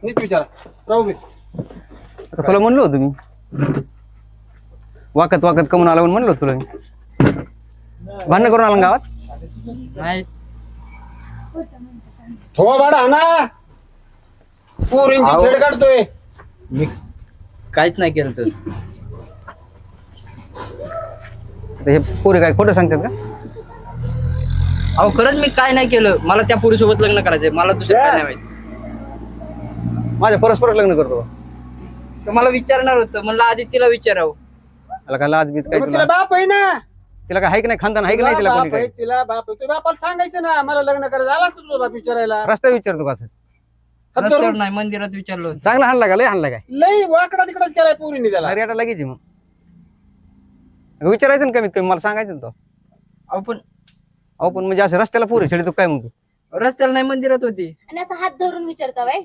नीट विचारा. राहू दे. तुला म्हणलो होतो मी वाकत वाकत कमून आला म्हणून म्हणलो होतो तुला मी. भांडण करून आला गावात नाही थोडा भाडा ना पोरींची छेड काढतोय. मी काहीच नाही केलं तसं. हे पोरे काय खोटं सांगतात का? अहो खरंच मी काय नाही केलं. मला त्या पोरीसोबत लग्न करायचंय. मला दुसरं काय नाही माहिती. माझ्या परस्पर लग्न करतो तर मला विचारणार होतं. म्हणलं आधी तिला विचारावं. त्याला काय लाज बीज काय मग तिला बाप आहे ना. तिला काय हाय की नाही खानदान हाय की नाही तिला बाप कोणी आहे, काय तिला बाप आहे. तुझ्या बापाला सांगायचं ना मला लग्न करायचं. आला असतो तुझा बाप विचारायला. रस्ता विचारतो का असं? रस्त्यावर नाही मंदिरात विचारलं होतं. चांगला हाणला का लय हाणला काय? लई वाकडा तिकडेच केलाय पोरींनी त्याला. अरे आता लगेच मग विचारायचं ना कमीत कमी मला सांगायचं ना तो. अहो पण अहो पण म्हणजे असं रस्त्याला पोरी छेडी तू काय म्हणतो? रस्त्याला नाही मंदिरात होती. आणि असं हात धरून विचारता वय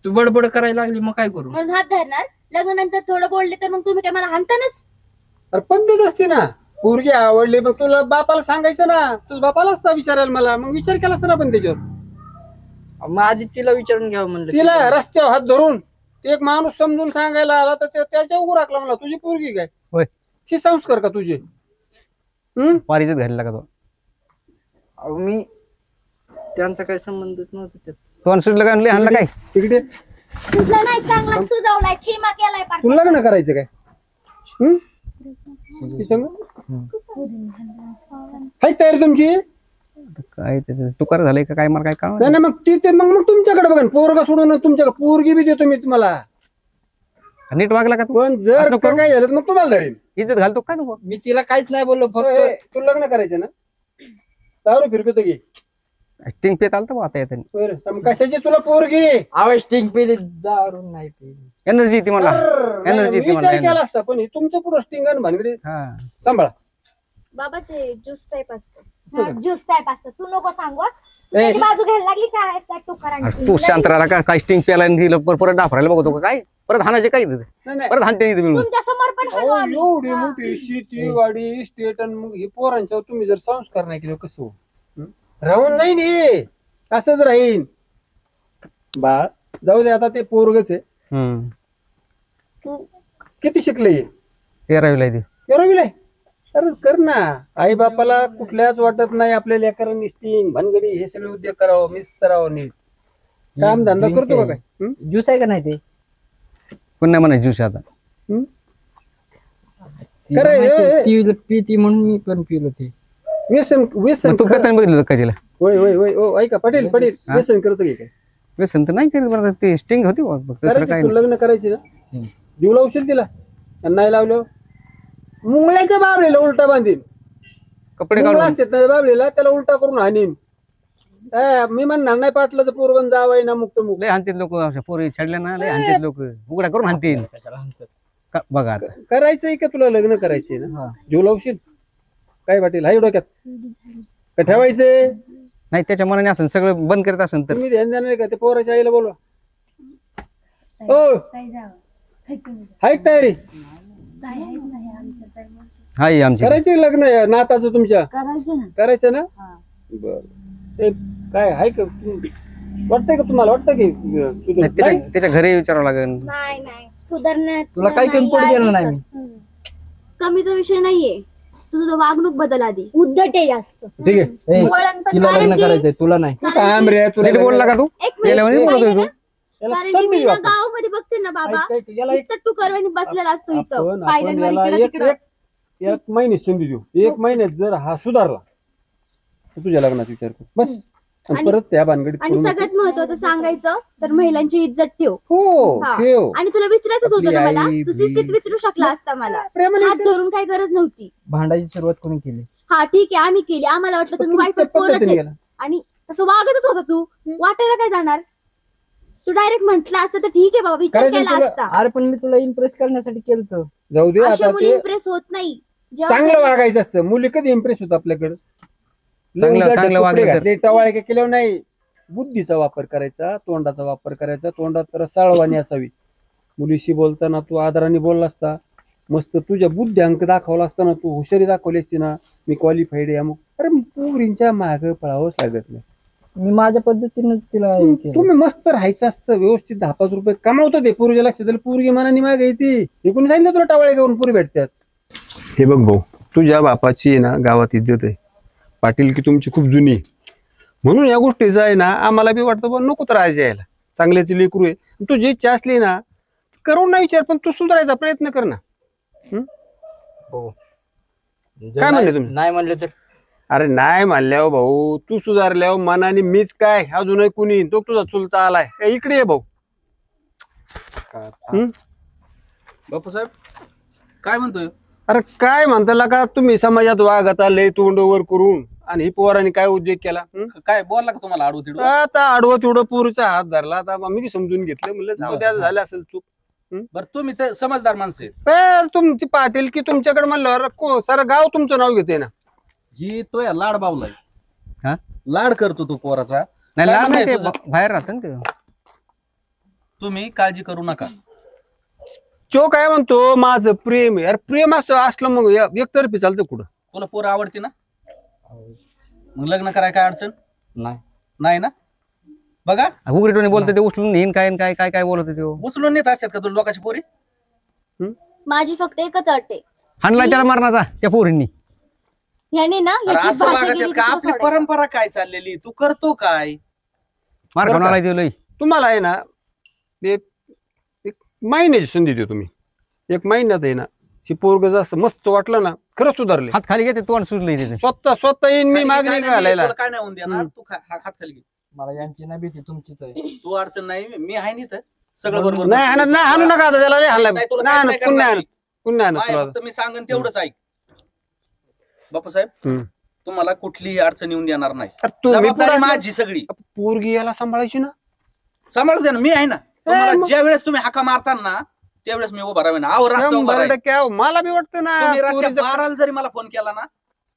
तू बडबड करायला लागली मग काय करू? म्हणून हात धरणार. लग्नानंतर थोडं बोलले तर मग तुम्ही काय मला हाणतानच. अरे पद्धत असते ना. पोरगी आवडली मग तुला बापाला सांगायचं ना. तुझ्या बापाला असता विचारायला मला. मग विचार केला असता ना पण त्याच्यावर. मग आधी तिला विचारून घ्यावं म्हणलं. तिला रस्त्यावर हात धरून एक माणूस समजून सांगायला आला तर त्याच्या उभं राखला मला. तुझी पोरगी काय होय हे संस्कार का तुझे? पारीच्यात घातला का तो? अहो मी त्यांचा काही संबंधच नव्हता त्यात. तो सुटलं काय लय हाणला काय? तिकडे सुजला नाही चांगला सुजावलाय खिमा केलाय पार. तुला लग्न करायचं काय? ती सांग. हाय तयारी तुमची? काय त्याचं तुकार झालंय का काय मला काय कळलं नाही मग ते मग तुमच्याकडे बघा. पोरगा सोडून तुमच्याकडे पोरगी बी देतो मी तुम्हाला. नीट वागला का तू? पण जर काय झालं तर मग तुम्हाला धरेन. इज्जत घालतो काय तू? मी तिला काहीच नाही बोललो. फक्त तुला लग्न करायचं ना? दारू फिरकतो की स्टिंग पेत आलता आता येताना. बरं, मग कशाची तुला पोरगी? आवाज स्टिंग पिली दारू नाही पिली. एनर्जी ती मला एनर्जी ती मला विचार केला असता पण हे तुमचं पुढं स्टिंग आणि भानगडी हा सांभाळा. बाबा ते ज्यूस टाईप असतं. असं का? ज्यूस टाईप असतं. तू नको सांगू हं. तू त्याची बाजू घ्यायला लागली काय त्या अरे टुकारांची. तू शांत राहिला का? काय स्टिंग प्यायला गेलं परत डाफरायला बघतो का काय? परत हाणाचे काय तिथे? नाही, नाही. परत हाणते तिथे मिळून. तुमच्या समोर पण हाणू अहो, आम्ही. एवढी मोठी शेती गाडी इस्टेट आणि मग हे पोरांच्यावर तुम्ही जर संस्कार नाही केले कसं हो? राहून जाईन हे असंच राहीन. बा जाऊ दे आता ते पोरगच आहे. तू किती शिकले? 13वीला ती. बरोबर. अरे कर ना. आई बापाला कुठल्याच वाटत नाही आपल्या लेकरांनी स्टिंग भानगडी हे सगळे उद्योग करावं. मिस करावं नीट. काम धंदा करतो का काय? ज्यूस आहे का नाही ते? पुन्हा म्हणा ज्यूस आता. करे पिती म्हणून मी पण पिलो ते. व्यसन व्यसन तू पेताना बघितलं का तिला? होय होय होय. ओ ऐका पाटील पाटील व्यसन करतो की काय? व्यसन तर नाही करीत बरं. ते स्टिंग होती बघ दुसरं करायची काय तू नाही. लग्न करायची ना? जीव लावशील तिला? आणि नाही लावलं मुंगळ्याच्या बाबळीला उलटा बांधीन. कपडे मुंगळा काढून असतात ना बाबळीला त्याला उलटा करून हाणीन. मी म्हणणार नाही पाटलं तर पोरगण जावं ना मुक्त मुक्त. लय हाणतील लोक. पोरी छडल्या ना लय हाणतील लोक. उघडा करून हाणतील. बघा आता करायचंय का तुला लग्न करायचंय ना? जीव लावशील काय पाटील? हाय डोक्यात का ठेवायचंय? नाही त्याच्या मनाने असं सगळं बंद करत असेल तर तुम्ही ध्यान देणार नाही का? ते पोराच्या आईला बोलवा. हो हाय का तयारी? हाय आमची करायचे लग्न नाताचं तुमच्या? करायचं ना. करायचं ना? बर. ते काय आहे का वाटतंय का तुम्हाला? वाटतं की नाही, त्याच्या घरी विचारावं लागेल. नाही नाही सुधारण्यात तुला काही कमी पडू देणार नाही मी. कमीचा विषय नाहीये. तुझं वागणूक बदल आधी. उद्धट आहे जास्त. ठीक आहे. वळण पण तिला कारण लग्न की- करायचंय तुला नाही. थांब रे तुला नीट बोलला का तू? एक गेल्या वेळी बोलत होती तू. याला कारण की समजून मी घेऊ ना आपण. गावामध्ये बघते ना बाबा याला एक नुसतं टुकारवाणी बसलेला असतो इथं आपण पायऱ्यांवर याला इकडं एक तिकडं. एक महिने संधी देऊ. एक महिन्यात जर हा सुधारला तर तुझ्या लग्नाचा विचार कर बस. आणि परत त्या भानगडीत आणि पडू नको. सगळ्यात महत्वाचं सांगायचं तर महिलांची इज्जत ठेव. हो हा. ठेव. आणि तुला विचारायचं होतं ना आपली मला आई, तू शिस्तीत विचारू शकला असता मला. प्रेमाने हात धरून काही गरज नव्हती. भांडायची सुरुवात कोणी केली? हा ठीक आहे आम्ही केली. आम्हाला वाटलं तुम्ही तुमच्या वाईट पोरच पद्धतीने आहे. गेला. आणि तसं वागतच होता तू. वाटायला काय जाणार? तू डायरेक्ट म्हंटल असतं तर ठीक आहे बाबा विचार करायचं केला तुला. असता. अरे पण मी तुला इम्प्रेस करण्यासाठी केलं. जाऊ दे अशा आता मुली ते इम्प्रेस होत नाही. जेव्हा चांगलं वागायचं असतं. मुली कधी इम्प्रेस होत आपल्याकडे? चांगलं वागलं तर. टवाळे काय केल्यावर नाही. बुद्धीचा वापर करायचा. तोंडाचा वापर करायचा. तोंडात तर साळवाणी असावी. मुलीशी बोलताना तू आदराने बोलला असता. मस्त तुझ्या बुद्धी अंक दाखवला असताना तू हुशारी दाखवली असती ना. मी क्वालिफाईड आहे अमुक. अरे पोरींच्या माग पळावंच लागत नाही. मी माझ्या पद्धतीनं तिला हे केलं. तुम्ही मस्त राहायचं असतं व्यवस्थित 10-5 रुपये कमावतो ते पोरीच्या लक्षात त्याला पोरगी मनाने मागे येते हे कोणी सांगितलं तुला टावाळे करून पुरी भेटतात. हे बघ भाऊ तुझ्या बापाची आहे ना गावात इज्जत आहे पाटील की तुमची खूप जुनी आहे. म्हणून या गोष्टीचं आहे ना आम्हाला बी वाटतं बा नको तर आज यायला चांगल्याची लेकरू आहे तुझी इच्छा असली ना करून नाही विचार पण तू सुधारायचा प्रयत्न कर ना. हो काय म्हणले तुम्ही? नाही म्हणले तर अरे नाही म्हणल्यावर भाऊ तू सुधारल्यावर मनाने मीच काय अजूनही कुणी तो तुझा चुलता आलाय ए, इकडे ये भाऊ. बापू साहेब काय म्हणतोय? अरे काय म्हणताला का तुम्ही समाजात वागता लय तोंड वर करून आणि ही पोराने काय उद्योग केला काय बोलला का तुम्हाला आडू तिडू? आता आडवं तेवढं पोरीचा हात धरला आता मी बी समजून घेतलं म्हणलं जाऊ द्या झालं असेल चूक. बरं तुम्ही तर समजदार माणसं आहेत. तुमची पाटील की तुमच्याकडे म्हणलं सारं गाव तुमचं नाव घेते ना. ही तो या लाड बावलाय हा लाड करतो तू पोराचा. नाही काय लांब नाही म्हणणं ते आहे तुझं? बाहेर राहतं ना ते. तुम्ही काळजी करू नका. चो काय म्हणतो माझं प्रेम आहे. अरे प्रेम असलं मग एकतर्फी चालतं कुठं. तुला पोरं आवडते ना मग लग्न कराय काय अडचण नाही. नाही ना. बघा उघडीटोने बोलते ते उचलून नेईन काय काय काय काय बोलत ते. उचलून नेत असतात का तुला लोकांची पोरी? माझी फक्त एकच अट आहे हाणला त्याला मारण्याचा त्या पोरींनी. ह्याने ना अरे याची असं भाषा वागत गेली आहेत का? दुसरं आपली सोडायचं. परंपरा काय चाललेली तू करतो काय? मार बरं का? कोणाला दिलंय. तुम्हाला आहे ना एक एक महिन्याची संधी देतो मी. 1 महिन्यात आहे ना ही पोरग जसं मस्त वाटलं ना खरंच सुधारले. हात खाली घेते तोंड सुटलंय तिथे. स्वतः येईन मी खाली मागणी काय नाही, घालायला. तुला काय नाही होऊन देणार. तू हात खाली घे. मला यांची नाही भीती तुमचीच आहे. तू अडचण नाही मी आहे नाही तर सगळं बरोबर नाही हाणत नाही हाणू नका आता त्याला लय हाणलाय. नाही, तुला नाही काय हाणत नाही पुन्हा करणार हाणत पुन्हा हाणत आहे, तुला. फक्त मी सांगन तेवढंच ऐक. बापूसाहेब हम्म. तुम्हाला कुठलीही अडचण येऊन देणार नाही. अरे तुम्ही जबाबदारी पुढं- माझी सगळी. पोरगी याला सांभाळायची ना. सांभाळू द्या ना मी आहे ना. तुम्हाला मग- ज्या वेळेस तुम्ही हाका मारताना त्यावेळेस मी उभा राहीन. आहो रातचा उभा 100% राहीन. अहो, मला बी वाटतं ना तुम्ही रातच्या पोरीचं- 12ला जरी मला फोन केला ना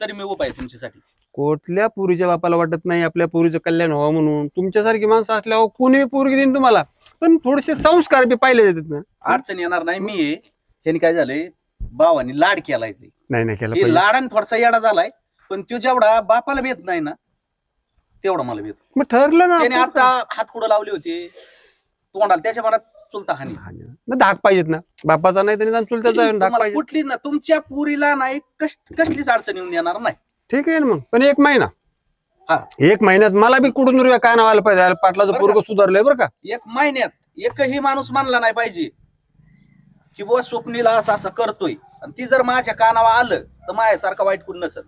तरी मी उभा आहे तुमच्यासाठी. कुठल्या पोरीच्या बापाला वाटत नाही आपल्या पोरीचं कल्याण व्हावं म्हणून. तुमच्यासारखी माणसं असल्यावर कोणी पोरगी देईन तुम्हाला पण थोडेसे संस्कार बी पाहिले जातात ना. अडचण येणार नाही मी आहे. त्यांनी काय झालंय भावानी लाड केलाय ते. नाही केलं हे पाहिजे. लाडाने थोडासा येडा झालाय पण तो जेवढा बापाला भेट नाही ना तेवढा मला भेट. मग ठरलं ना त्याने आपण. आता हात कुठं लावले होते तोंडाला त्याच्या मनात चुलता हानी. मग धाक पाहिजेत ना बापाचा नाही तरी चुलत्याचा धाक तुम्हाला पाहिजे. कुठली ना तुमच्या पुरीला नाही कसलीच अडचण येऊन देणार नाही. ठीक आहे ना मग पण 1 महिना हा 1 महिन्यात मला बी कुठून रुपया काय नावाला पाहिजे अरे पाटलाचं बरं पोरग सुधारलंय बरं का. 1 महिन्यात एकही माणूस मानला नाही पाहिजे की बुवा स्वप्नीला असं असं करतोय आणि ती जर माझ्या कानावर आलं तर माझ्यासारखं वाईट कोण नसेल.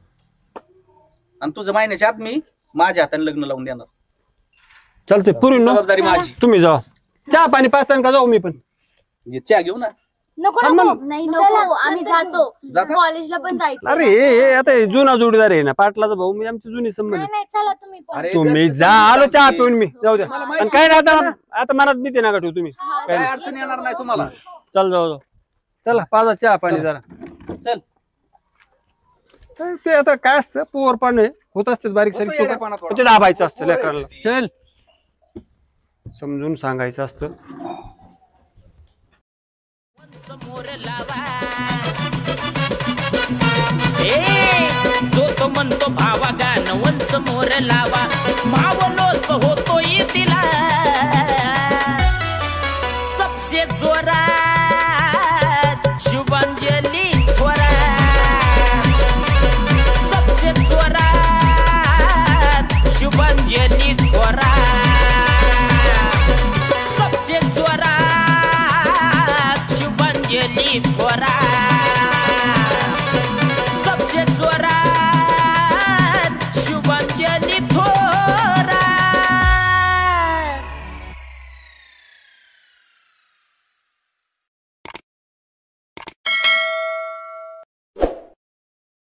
आणि तुझं महिन्याच्या आत मी माझ्या हाताने लग्न लावून देणार. चालतंय पुरी जबाबदारी माझी. तुम्ही जाऊ चहा पाणी पाचताना का जाऊ मी पण. हे चहा घेऊ ना. नको हा, नको मग- नाही नको आम्ही जातो जाता? कॉलेजला पण जायचं. अरे हे आता हे जुना जोडीदार आहे ना पाटलाचा भाऊ मी आमची जुनी संबंध. नाही नाही चला तुम्ही पण. अरे तुम्ही घरचे जा समजून आलो चहा सांगते. पिऊन मी जाऊ द्या. मला माहिती आणि काय नाही आहे ना. आता मनात भीती नका ठेवू तुम्ही. हा, काय येतो अडचण येणार मी. नाही तुम्हाला. चल जाऊ चला पाजा चहा पाणी जरा. चल ते आता काय असतं पोवर पाणी होत असते बारीक सारीक होतं चुका येड्यापानात थोडा. ते दाबायचं असतं लेकराला चल समजून सांगायचं असतं. समोर लावा जो तो म्हणतो भावा गाणं वन समोर लावा भावलोच होतोय तिला सबसे जोर